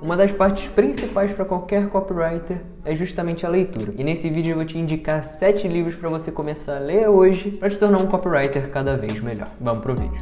Uma das partes principais para qualquer copywriter é justamente a leitura. E nesse vídeo eu vou te indicar 7 livros para você começar a ler hoje para te tornar um copywriter cada vez melhor. Vamos pro vídeo.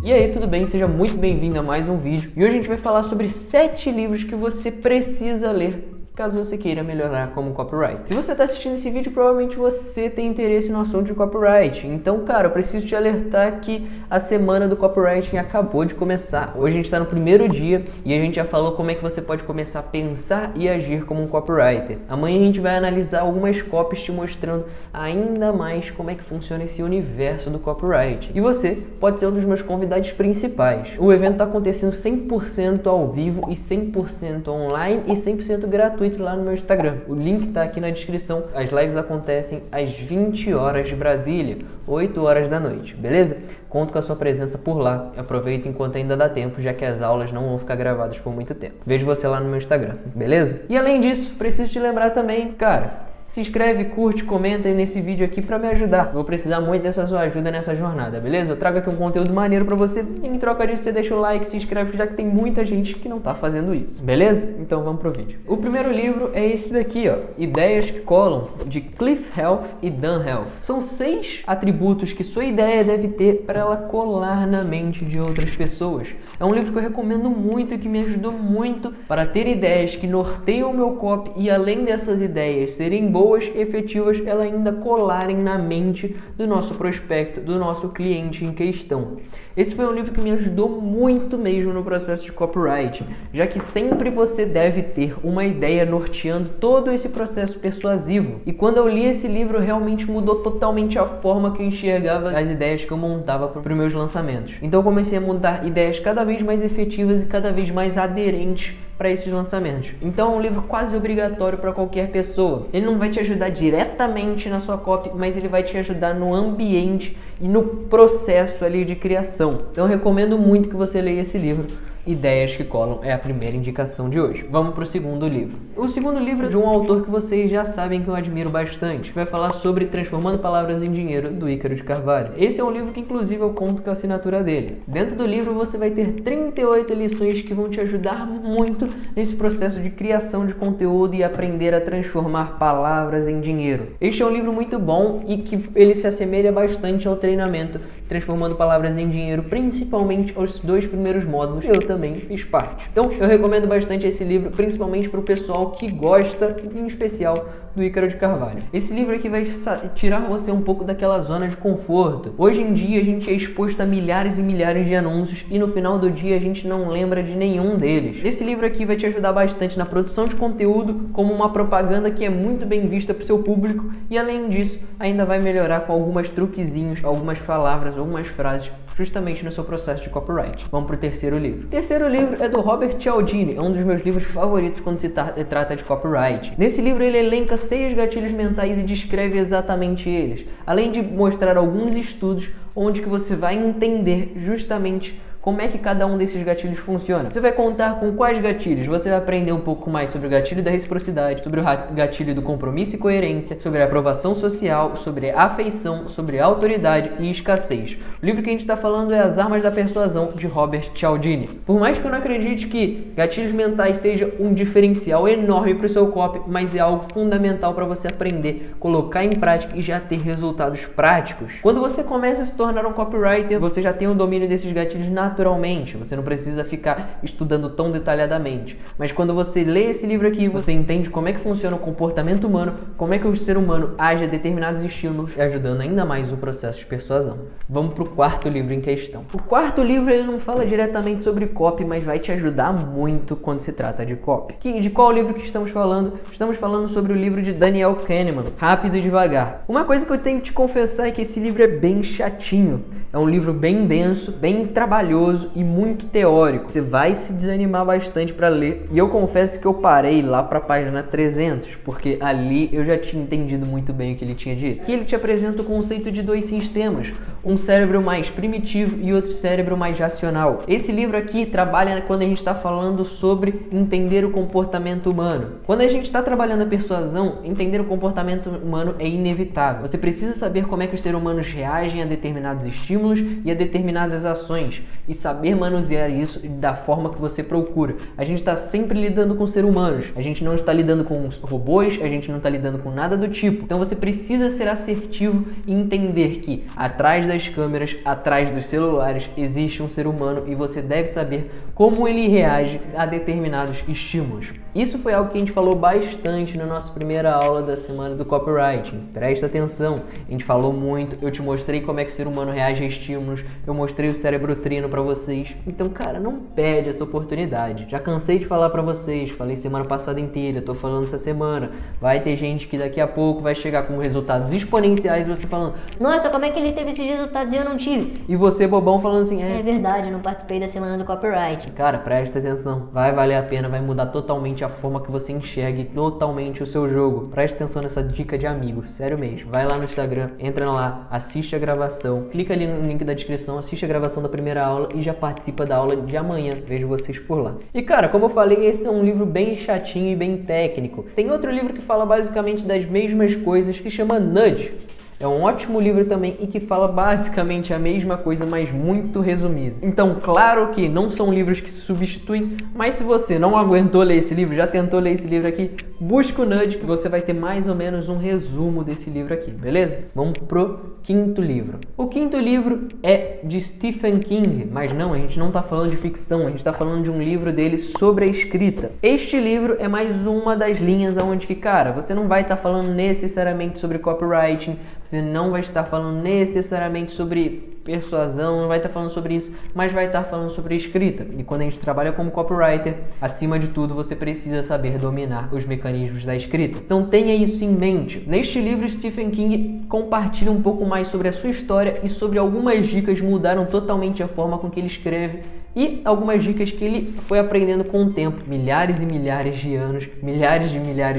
E aí, tudo bem? Seja muito bem-vindo a mais um vídeo. E hoje a gente vai falar sobre 7 livros que você precisa ler caso você queira melhorar como copywriter. Se você está assistindo esse vídeo, provavelmente você tem interesse no assunto de copywriting. Então, cara, eu preciso te alertar que a semana do copywriting acabou de começar. Hoje a gente está no primeiro dia e a gente já falou como é que você pode começar a pensar e agir como um copywriter. Amanhã a gente vai analisar algumas copies te mostrando ainda mais como é que funciona esse universo do copywriting. E você pode ser um dos meus convidados principais. O evento está acontecendo 100% ao vivo e 100% online e 100% gratuito lá no meu Instagram. O link tá aqui na descrição. As lives acontecem às 20 horas de Brasília, 8 horas da noite, beleza? Conto com a sua presença por lá. Aproveita enquanto ainda dá tempo, já que as aulas não vão ficar gravadas por muito tempo. Vejo você lá no meu Instagram, beleza? E além disso, preciso te lembrar também, cara, se inscreve, curte, comenta aí nesse vídeo aqui pra me ajudar. Vou precisar muito dessa sua ajuda nessa jornada, beleza? Eu trago aqui um conteúdo maneiro pra você e em troca disso você deixa o like, se inscreve, já que tem muita gente que não tá fazendo isso, beleza? Então vamos pro vídeo. O primeiro livro é esse daqui, ó, Ideias que Colam, de Cliff Health e Dan Health. São 6 atributos que sua ideia deve ter para ela colar na mente de outras pessoas. É um livro que eu recomendo muito e que me ajudou muito para ter ideias que norteiam o meu copy e além dessas ideias serem boas e efetivas, elas ainda colarem na mente do nosso prospecto, do nosso cliente em questão. Esse foi um livro que me ajudou muito mesmo no processo de copywriting, já que sempre você deve ter uma ideia norteando todo esse processo persuasivo. E quando eu li esse livro, realmente mudou totalmente a forma que eu enxergava as ideias que eu montava para os meus lançamentos. Então eu comecei a montar ideias cada vez mais efetivas e cada vez mais aderentes para esses lançamentos. Então é um livro quase obrigatório para qualquer pessoa. Ele não vai te ajudar diretamente na sua copy, mas ele vai te ajudar no ambiente e no processo ali de criação. Então eu recomendo muito que você leia esse livro. Ideias que Colam é a primeira indicação de hoje. Vamos para o segundo livro. O segundo livro é de um autor que vocês já sabem que eu admiro bastante. Vai falar sobre Transformando Palavras em Dinheiro, do Ícaro de Carvalho. Esse é um livro que inclusive eu conto com a assinatura dele. Dentro do livro você vai ter 38 lições que vão te ajudar muito nesse processo de criação de conteúdo e aprender a transformar palavras em dinheiro. Este é um livro muito bom e que ele se assemelha bastante ao treinamento Transformando Palavras em Dinheiro, principalmente aos 2 primeiros módulos. Eu também fiz parte. Então eu recomendo bastante esse livro, principalmente para o pessoal que gosta, em especial, do Ícaro de Carvalho. Esse livro aqui vai tirar você um pouco daquela zona de conforto. Hoje em dia a gente é exposto a milhares e milhares de anúncios e no final do dia a gente não lembra de nenhum deles. Esse livro aqui vai te ajudar bastante na produção de conteúdo, como uma propaganda que é muito bem vista para o seu público e além disso ainda vai melhorar com alguns truquezinhos, algumas palavras, algumas frases justamente no seu processo de copyright. Vamos para o terceiro livro. O terceiro livro é do Robert Cialdini, é um dos meus livros favoritos quando se trata de copyright. Nesse livro ele elenca 6 gatilhos mentais e descreve exatamente eles, além de mostrar alguns estudos onde que você vai entender justamente como é que cada um desses gatilhos funciona. Você vai contar com quais gatilhos? Você vai aprender um pouco mais sobre o gatilho da reciprocidade, sobre o gatilho do compromisso e coerência, sobre a aprovação social, sobre a afeição, sobre a autoridade e escassez. O livro que a gente está falando é As Armas da Persuasão, de Robert Cialdini. Por mais que eu não acredite que gatilhos mentais seja um diferencial enorme para o seu copy, mas é algo fundamental para você aprender, colocar em prática e já ter resultados práticos. Quando você começa a se tornar um copywriter, você já tem o domínio desses gatilhos naturalmente, você não precisa ficar estudando tão detalhadamente. Mas quando você lê esse livro aqui, você entende como é que funciona o comportamento humano, como é que o ser humano age a determinados estímulos, ajudando ainda mais o processo de persuasão. Vamos para o quarto livro em questão. O quarto livro ele não fala diretamente sobre copy, mas vai te ajudar muito quando se trata de copy. De qual livro que estamos falando? Estamos falando sobre o livro de Daniel Kahneman, Rápido e Devagar. Uma coisa que eu tenho que te confessar é que esse livro é bem chatinho. É um livro bem denso, bem trabalhoso e muito teórico. Você vai se desanimar bastante para ler. E eu confesso que eu parei lá para a página 300, porque ali eu já tinha entendido muito bem o que ele tinha dito. Aqui ele te apresenta o conceito de 2 sistemas, um cérebro mais primitivo e outro cérebro mais racional. Esse livro aqui trabalha quando a gente está falando sobre entender o comportamento humano. Quando a gente está trabalhando a persuasão, entender o comportamento humano é inevitável. Você precisa saber como é que os seres humanos reagem a determinados estímulos e a determinadas ações. E e saber manusear isso da forma que você procura. A gente está sempre lidando com seres humanos, a gente não está lidando com robôs, a gente não está lidando com nada do tipo. Então você precisa ser assertivo e entender que atrás das câmeras, atrás dos celulares, existe um ser humano e você deve saber como ele reage a determinados estímulos. Isso foi algo que a gente falou bastante na nossa primeira aula da semana do copywriting. Presta atenção, a gente falou muito, eu te mostrei como é que o ser humano reage a estímulos, eu mostrei o cérebro trino pra vocês. Então, cara, não perde essa oportunidade. Já cansei de falar pra vocês, falei semana passada inteira, tô falando essa semana. Vai ter gente que daqui a pouco vai chegar com resultados exponenciais e você falando: nossa, como é que ele teve esses resultados e eu não tive? E você, bobão, falando assim: é verdade, não participei da semana do copywriting. Cara, presta atenção, vai valer a pena, vai mudar totalmente a forma que você enxergue totalmente o seu jogo. Presta atenção nessa dica de amigo, sério mesmo. Vai lá no Instagram, entra lá, assiste a gravação, clica ali no link da descrição, assiste a gravação da primeira aula e já participa da aula de amanhã. Vejo vocês por lá. E cara, como eu falei, esse é um livro bem chatinho e bem técnico. Tem outro livro que fala basicamente das mesmas coisas, que se chama Nudge. É um ótimo livro também e que fala basicamente a mesma coisa, mas muito resumido. Então, claro que não são livros que se substituem, mas se você não aguentou ler esse livro, já tentou ler esse livro aqui, busca o Nudge que você vai ter mais ou menos um resumo desse livro aqui, beleza? Vamos pro quinto livro. O quinto livro é de Stephen King, mas não, a gente não tá falando de ficção, a gente tá falando de um livro dele sobre a escrita. Este livro é mais uma das linhas onde que, cara, você não vai estar falando necessariamente sobre copywriting, você não vai estar falando necessariamente sobre persuasão, não vai estar falando sobre isso, mas vai estar falando sobre escrita. E quando a gente trabalha como copywriter, acima de tudo, você precisa saber dominar os mecanismos da escrita. Então tenha isso em mente. Neste livro, Stephen King compartilha um pouco mais sobre a sua história e sobre algumas dicas que mudaram totalmente a forma com que ele escreve e algumas dicas que ele foi aprendendo com o tempo. Milhares e milhares de anos, milhares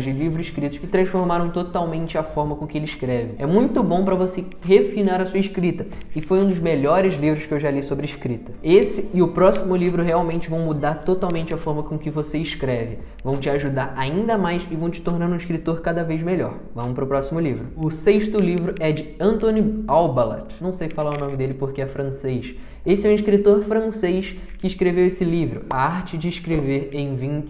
de livros escritos que transformaram totalmente a forma com que ele escreve. É muito bom para você refinar a sua escrita e foi um dos melhores livros que eu já li sobre escrita. Esse e o próximo livro realmente vão mudar totalmente a forma com que você escreve. Vão te ajudar ainda mais e vão te tornando um escritor cada vez melhor. Vamos para o próximo livro. O sexto livro é de Anthony Albalat. Não sei falar o nome dele porque é francês. Esse é um escritor francês que escreveu esse livro, A Arte de Escrever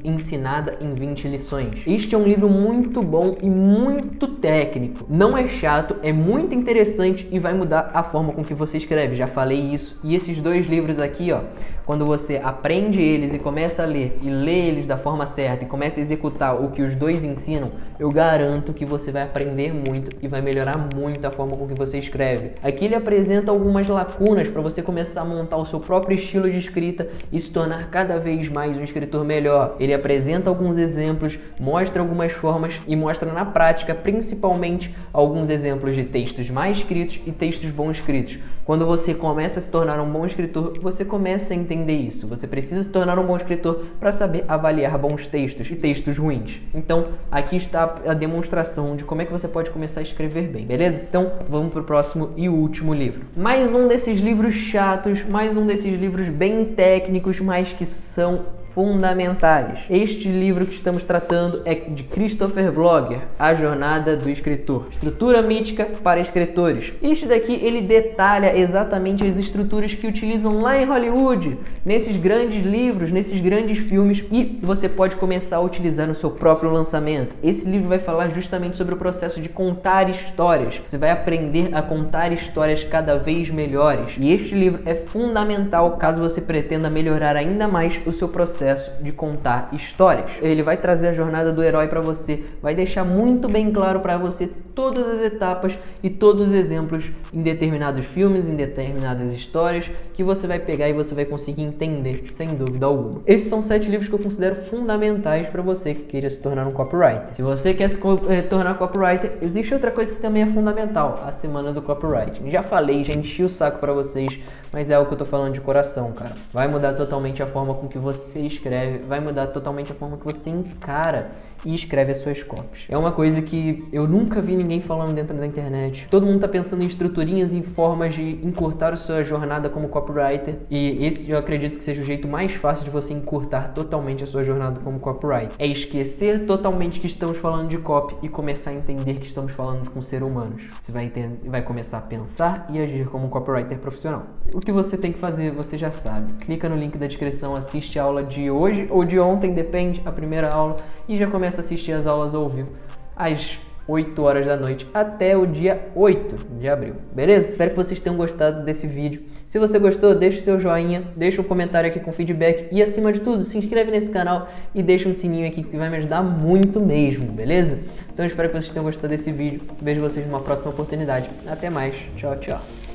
Ensinada em 20 Lições. Este é um livro muito bom e muito técnico. Não é chato, é muito interessante e vai mudar a forma com que você escreve. Já falei isso. E esses dois livros aqui, ó, quando você aprende eles e começa a ler e lê eles da forma certa e começa a executar o que os dois ensinam, eu garanto que você vai aprender muito e vai melhorar muito a forma com que você escreve. Aqui ele apresenta algumas lacunas para você começar a montar o seu próprio estilo de escrita e se tornar cada vez mais um escritor melhor. Ele apresenta alguns exemplos, mostra algumas formas e mostra na prática, principalmente, alguns exemplos de textos mais escritos e textos bom escritos. Quando você começa a se tornar um bom escritor, você começa a entender isso. Você precisa se tornar um bom escritor para saber avaliar bons textos e textos ruins. Então, aqui está a demonstração de como é que você pode começar a escrever bem, beleza? Então, vamos para o próximo e último livro. Mais um desses livros chatos, mais um desses livros bem técnicos, mas que são fundamentais. Este livro que estamos tratando é de Christopher Vlogger, A Jornada do Escritor. Estrutura mítica para escritores. Este daqui, ele detalha exatamente as estruturas que utilizam lá em Hollywood, nesses grandes livros, nesses grandes filmes, e você pode começar a utilizar no seu próprio lançamento. Esse livro vai falar justamente sobre o processo de contar histórias. Você vai aprender a contar histórias cada vez melhores. E este livro é fundamental caso você pretenda melhorar ainda mais o seu processo de contar histórias. Ele vai trazer a jornada do herói para você, vai deixar muito bem claro para você todas as etapas e todos os exemplos em determinados filmes, em determinadas histórias, que você vai pegar e você vai conseguir entender sem dúvida alguma. Esses são 7 livros que eu considero fundamentais para você que queira se tornar um copywriter. Se você quer se tornar copywriter, existe outra coisa que também é fundamental, a semana do copywriting. Já falei, já enchi o saco para vocês, mas é o que eu tô falando de coração, cara. Vai mudar totalmente a forma com que você escreve, vai mudar totalmente a forma que você encara e escreve as suas copies. É uma coisa que eu nunca vi ninguém falando dentro da internet. Todo mundo tá pensando em estruturinhas e formas de de encurtar a sua jornada como copywriter, e esse eu acredito que seja o jeito mais fácil de você encurtar totalmente a sua jornada como copywriter. É esquecer totalmente que estamos falando de copy e começar a entender que estamos falando com seres humanos. Você vai começar a pensar e agir como um copywriter profissional. O que você tem que fazer, você já sabe. Clica no link da descrição, assiste a aula de hoje ou de ontem, depende, a primeira aula, e já começa a assistir as aulas ao vivo às 8 horas da noite até o dia 8 de abril, beleza? Espero que vocês tenham gostado desse vídeo. Se você gostou, deixa o seu joinha, deixa um comentário aqui com feedback e, acima de tudo, se inscreve nesse canal e deixa um sininho aqui que vai me ajudar muito mesmo, beleza? Então eu espero que vocês tenham gostado desse vídeo. Vejo vocês numa próxima oportunidade. Até mais. Tchau, tchau.